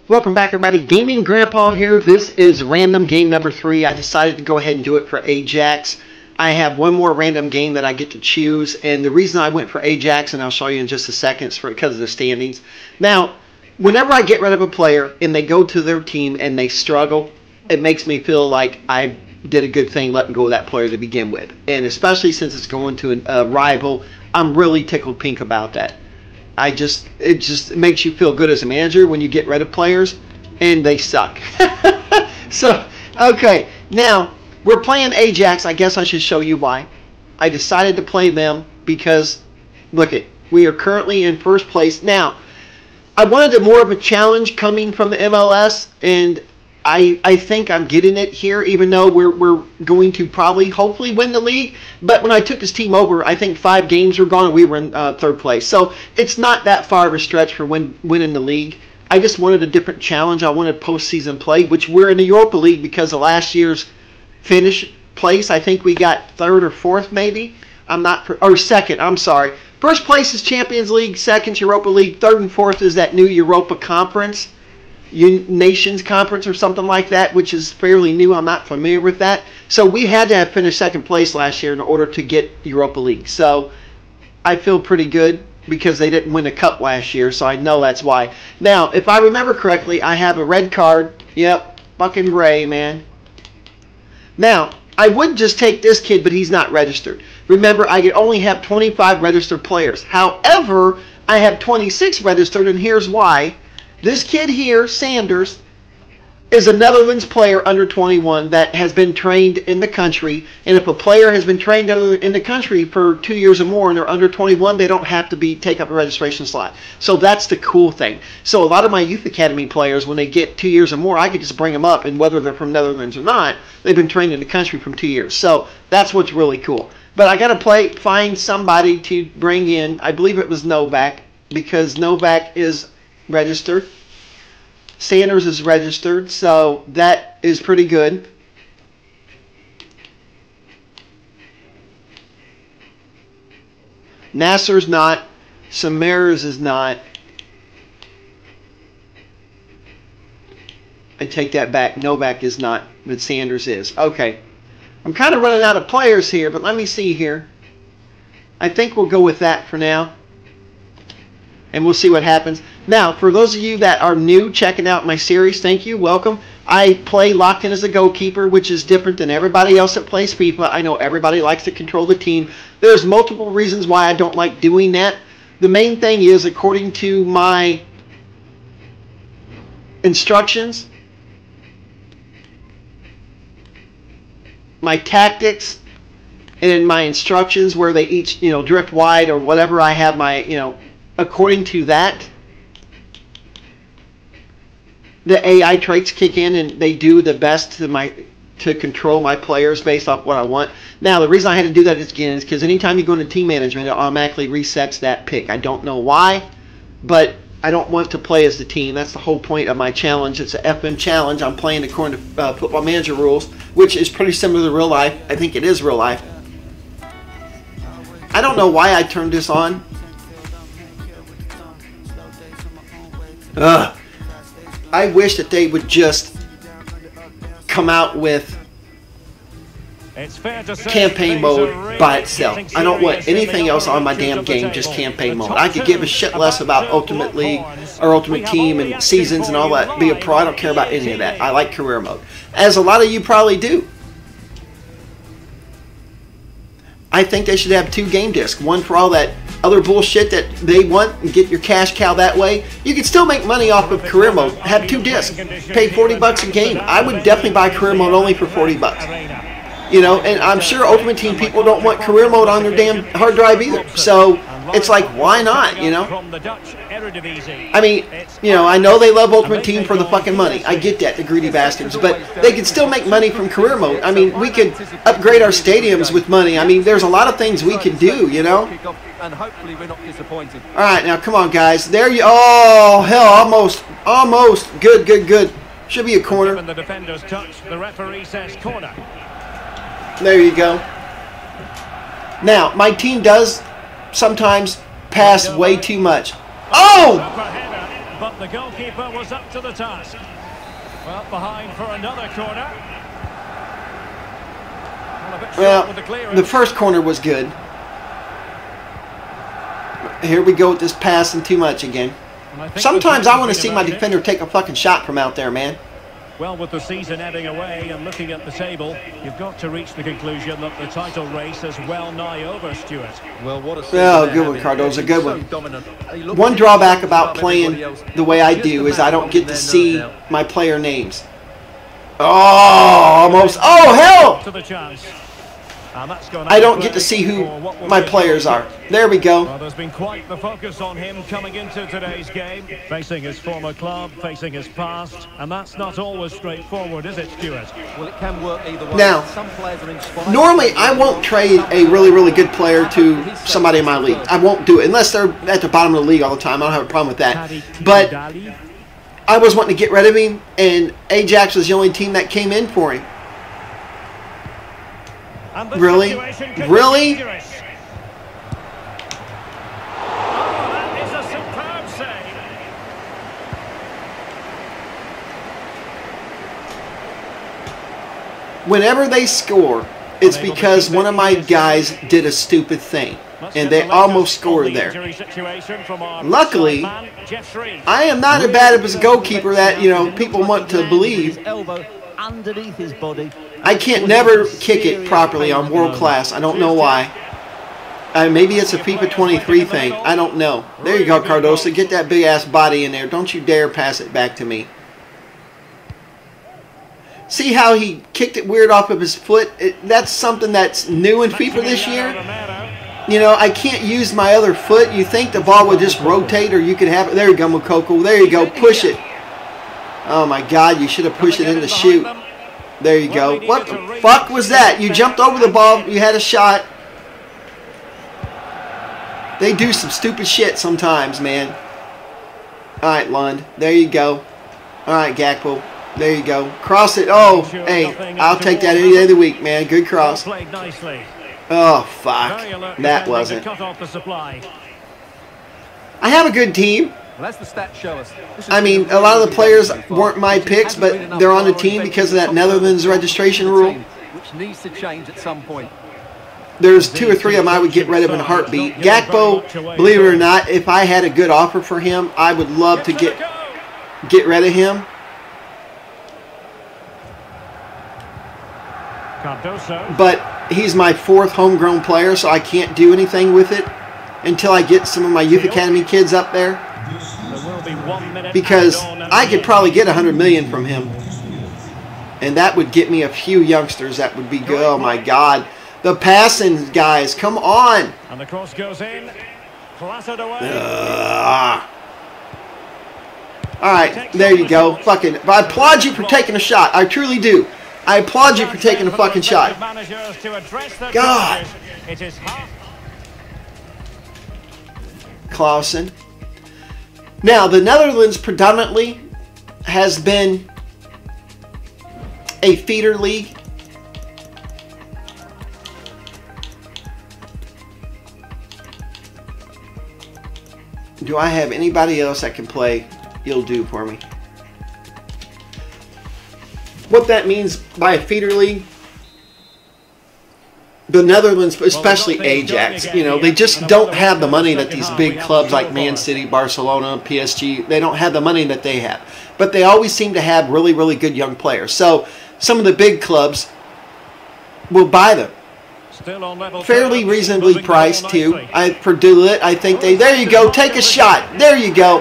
Welcome back, everybody. Gaming Grandpa here. This is random game number 3. I decided to go ahead and do it for Ajax. I have one more random game that I get to choose, and the reason I went for Ajax, and I'll show you in just a second, is because of the standings. Now, whenever I get rid of a player and they go to their team and they struggle, it makes me feel like I did a good thing letting go of that player to begin with. And especially since it's going to a rival, I'm really tickled pink about that. It just makes you feel good as a manager when you get rid of players and they suck. So, okay, now we're playing Ajax. I guess I should show you why. I decided to play them because, look it, we are currently in first place. Now, I wanted more of a challenge coming from the MLS, and I think I'm getting it here, even though we're going to probably, hopefully, win the league. But when I took this team over, I think 5 games were gone and we were in third place. So it's not that far of a stretch for winning the league. I just wanted a different challenge. I wanted postseason play, which we're in the Europa League because of last year's finish place. I think we got third or fourth, maybe. Or second. I'm sorry. First place is Champions League. Second, Europa League. Third and fourth is that new Europa Conference. Nations Conference or something like that, which is fairly new. I'm not familiar with that. So we had to have finished second place last year in order to get Europa League. So I feel pretty good because they didn't win a cup last year, so I know that's why. Now, if I remember correctly, I have a red card. Yep, fucking Ray, man. Now, I would just take this kid, but he's not registered. Remember, I could only have 25 registered players. However, I have 26 registered, and here's why. This kid here, Sanders, is a Netherlands player under 21 that has been trained in the country. And if a player has been trained in the country for 2 years or more and they're under 21, they don't have to take up a registration slot. So that's the cool thing. So a lot of my youth academy players, when they get 2 years or more, I could just bring them up. And whether they're from Netherlands or not, they've been trained in the country from 2 years. So that's what's really cool. But I got to find somebody to bring in. I believe it was Novak, because Novak is registered. Sanders is registered, so that is pretty good. Nasser's not. Samaras is not. I take that back. Novak is not, but Sanders is. Okay. I'm kind of running out of players here, but let me see here. I think we'll go with that for now. And we'll see what happens. Now, for those of you that are new checking out my series, thank you, welcome. I play locked in as a goalkeeper, which is different than everybody else that plays FIFA. I know everybody likes to control the team. There's multiple reasons why I don't like doing that. The main thing is, according to my instructions, my tactics, and in my instructions where they each, drift wide or whatever I have my, according to that, the AI traits kick in and they do the best to control my players based off what I want. Now, the reason I had to do that is because anytime you go into team management, it automatically resets that pick. I don't know why, but I don't want to play as the team. That's the whole point of my challenge. It's a FM challenge. I'm playing according to Football Manager rules, which is pretty similar to real life. I think it is real life. I don't know why I turned this on. Ugh. I wish that they would just come out with campaign mode by itself. I don't want anything else on my damn game, just campaign mode. I could give a shit less about Ultimate League or Ultimate Team and seasons and all that. Be a pro. I don't care about any of that. I like career mode, as a lot of you probably do. I think they should have 2 game discs. One for all that other bullshit that they want and get your cash cow that way. You can still make money off of career mode. Have 2 discs. Pay $40 a game. I would definitely buy career mode only for $40. And I'm sure Ultimate Team people don't want career mode on their damn hard drive either. So it's like, why not, I mean, I know they love Ultimate Team for the fucking money. I get that, the greedy bastards. But they can still make money from career mode. I mean, we could upgrade our stadiums with money. I mean, there's a lot of things we can do, And hopefully we're not disappointed. All right, now come on, guys. There you. Oh hell, almost. Good. Should be a corner. The defenders touch. The referee says corner. There you go. Now, my team does sometimes pass way too much. Oh! the goalkeeper was up to the task. Well, behind for another corner. Well, a bit short with the clearance. The first corner was good. Here we go with this passing too much again. Sometimes I want to see my defender take a fucking shot from out there, man. Well, with the season ebbing away and looking at the table, you've got to reach the conclusion that the title race is well nigh over, Stuart. Well, what a good one, Cardozo, good one. One drawback about playing the way I do is I don't get to see my player names. Oh, almost. Oh, hell! To the chance. I don't get to see who my players are. There we go. Well, there's been quite the focus on him coming into today's game, facing his former club, facing his past, and that's not always straightforward, is it, Stuart? Well, it can work either way. Now, some players are inspired. Normally I won't trade a really, really good player to somebody in my league. I won't do it unless they're at the bottom of the league all the time. I don't have a problem with that. But I was wanting to get rid of him, and Ajax was the only team that came in for him. Really? Really? Oh, that is a superb save. Whenever they score, it's because one of my guys did a stupid thing, and they almost scored there. Luckily, I am not as bad as a goalkeeper that, you know, people want to believe. Underneath his body. I can't never kick it properly on World Class. I don't know why. Maybe it's a FIFA 23 thing. I don't know. There you go, Cardoso. Get that big-ass body in there. Don't you dare pass it back to me. See how he kicked it weird off of his foot? That's something that's new in FIFA this year. You know, I can't use my other foot. You think the ball would just rotate or you could have it. There you go, Moukoko. There you go. Push it. Oh, my God. You should have pushed it in the chute. There you go. What the fuck was that? You jumped over the ball. You had a shot. They do some stupid shit sometimes, man. All right, Lund. There you go. All right, Gakpo. There you go. Cross it. Oh, hey, I'll take that any day of the week, man. Good cross. Oh, fuck. That wasn't. I have a good team. Well, that's the stats show us. I mean, a lot of the players weren't my picks, but they're on the team because of that Netherlands registration rule. Which needs to change at some point. There's 2 or 3 of them I would get rid of in a heartbeat. Gakpo, believe it or not, if I had a good offer for him, I would love to get rid of him. But he's my 4th homegrown player, so I can't do anything with it until I get some of my youth academy kids up there. Because I could probably get 100 million from him. And that would get me a few youngsters that would be good. Oh my God. The passing guys, come on. And the cross goes in. Clattered away. Alright, there you go. Fucking, I applaud you for taking a shot. I truly do. I applaud you for taking a fucking shot. God. Clausen. Now, the Netherlands predominantly has been a feeder league. Do I have anybody else that can play? You'll do for me. What that means by a feeder league, the Netherlands, especially Ajax, you know, they just don't have the money that these big clubs like Man City, Barcelona, PSG, they don't have the money that they have. But they always seem to have really, really good young players. So some of the big clubs will buy them. Fairly reasonably priced, too. For De Ligt, I think there you go, take a shot. There you go.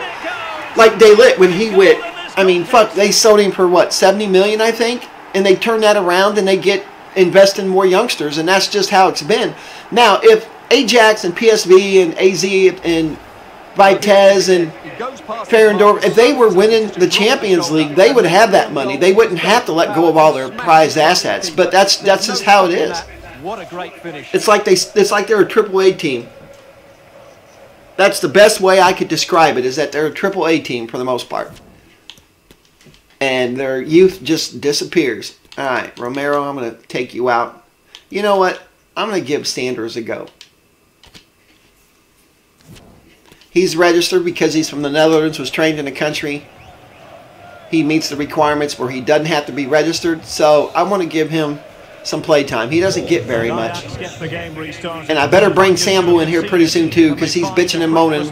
Like De Ligt, when he went, I mean, fuck, they sold him for what, 70 million, I think? And they turn that around and they invest in more youngsters, and that's just how it's been. Now, if Ajax and PSV and AZ and Vitesse and Ferendorf, if they were winning the Champions League, they would have that money. They wouldn't have to let go of all their prized assets. But that's just how it is. What a great finish. It's like they're a AAA team. That's the best way I could describe it, is that they're a AAA team for the most part. And their youth just disappears. All right, Romero, I'm going to take you out. You know what? I'm going to give Sanders a go. He's registered because he's from the Netherlands, was trained in a country. He meets the requirements where he doesn't have to be registered. So I want to give him some play time. He doesn't get very much. And I better bring Sambo in here pretty soon too, because he's bitching and moaning.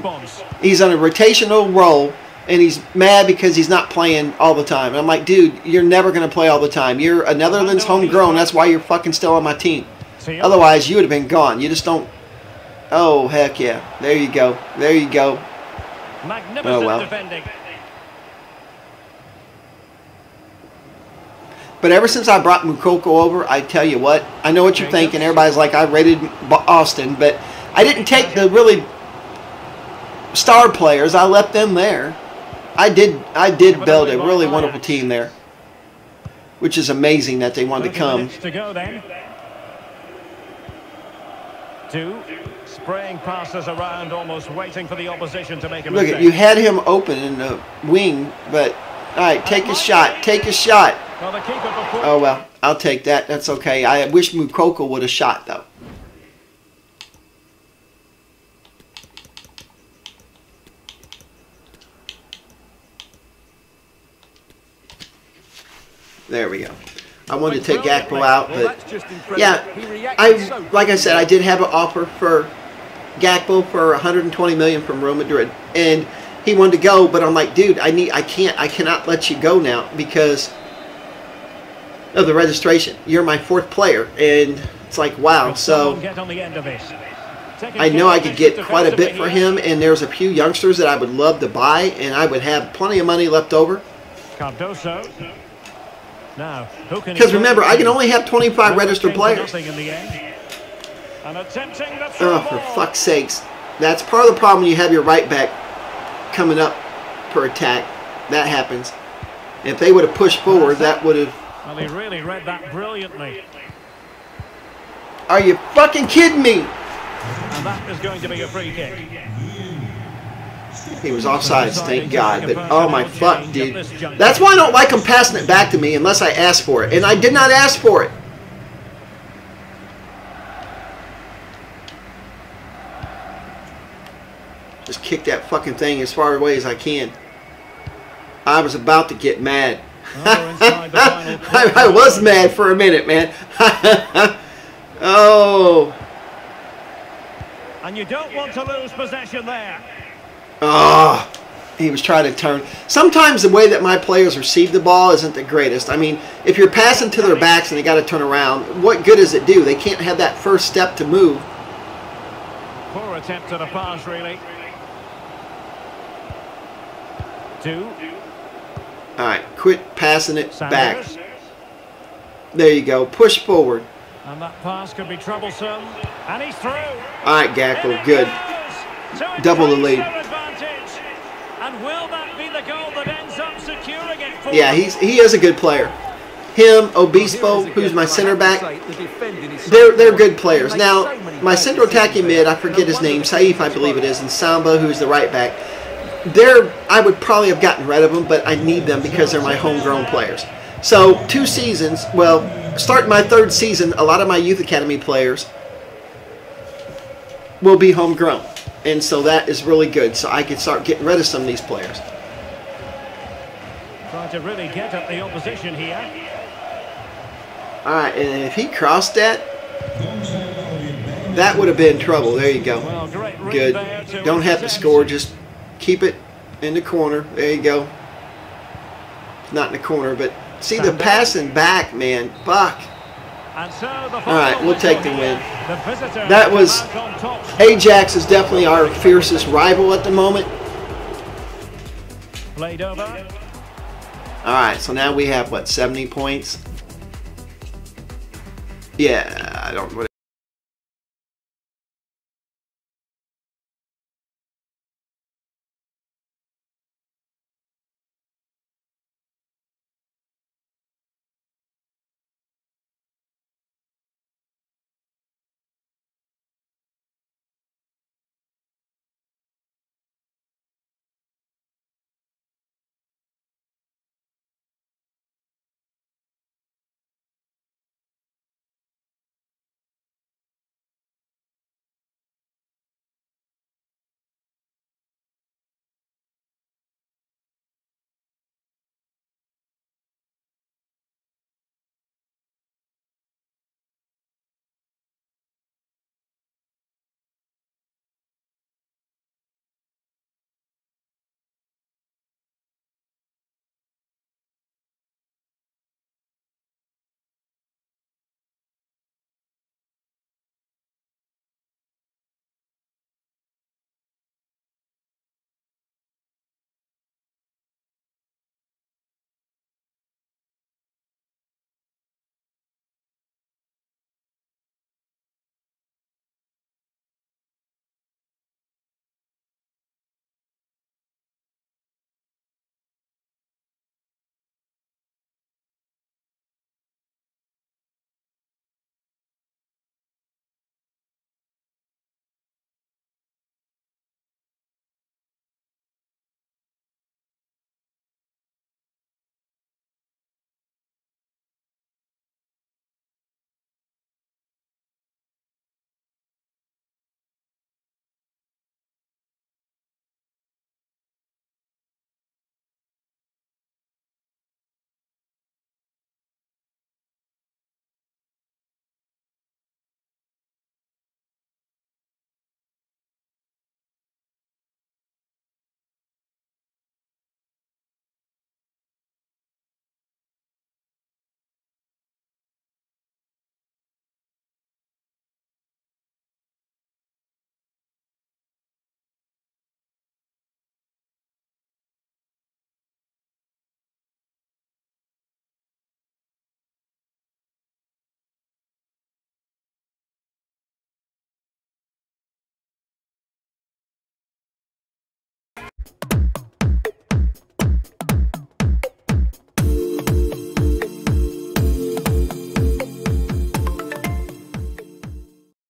He's on a rotational role, and he's mad because he's not playing all the time. And I'm like, dude, you're never going to play all the time. You're a Netherlands homegrown. That's why you're fucking still on my team. Otherwise, you would have been gone. You just don't. Oh, heck yeah. There you go. There you go. Oh, well. But ever since I brought Moukoko over, I tell you what, I know what you're thinking. Everybody's like, I rated Austin, but I didn't take the really star players. I left them there. I did build a really wonderful team there, which is amazing that they wanted to come. To go then. 2, spraying passes around, almost waiting for the opposition to make a mistake. Look, you had him open in the wing, but all right, take a shot. Take a shot. Oh, well, I'll take that. That's okay. I wish Moukoko would have shot, though. There we go. I wanted to take Gakpo out, but yeah, like I said, I did have an offer for Gakpo for 120 million from Real Madrid, and he wanted to go, but I'm like, dude, I cannot let you go now because of the registration. You're my 4th player, and it's like, wow. So I know I could get quite a bit for him, and there's a few youngsters that I would love to buy, and I would have plenty of money left over. Cardoso. Because remember, I can only have 25 registered players. Oh, for fuck's sakes. That's part of the problem when you have your right back coming up for attack. That happens. And if they would have pushed forward, that would have... Well, he really read that brilliantly. Are you fucking kidding me? And that is going to be a free kick. He was offsides, thank God. But oh my fuck, dude. That's why I don't like him passing it back to me unless I ask for it. And I did not ask for it. Just kick that fucking thing as far away as I can. I was about to get mad. I was mad for a minute, man. Oh. And you don't want to lose possession there. Oh, he was trying to turn. Sometimes the way that my players receive the ball isn't the greatest. I mean, if you're passing to their backs and they got to turn around, what good does it do? They can't have that first step to move. Poor attempt at a pass, really. 2. All right, quit passing it back. There you go. Push forward. And that pass could be troublesome. And he's through. All right, Gakpo, good. Double the lead. And will that be the goal that ends up securing it for yeah, he is a good player. Him, Obispo, who's my center back, they're good players. Now, my central attacking mid, I forget his name, Saif, I believe it is, and Samba, who's the right back. I would probably have gotten rid of them, but I need them because they're my homegrown players. So 2 seasons, well, starting my 3rd season, a lot of my youth academy players will be homegrown. And so that is really good. So I can start getting rid of some of these players. Trying to really get at the opposition here. All right, and if he crossed that, that would have been trouble. There you go. Well, good. Don't have to score. Just keep it in the corner. There you go. Not in the corner, but see the passing back, man. Fuck. All right, we'll take the win. That was... Ajax is definitely our fiercest rival at the moment. All right, so now we have, what, 70 points? Yeah, I don't...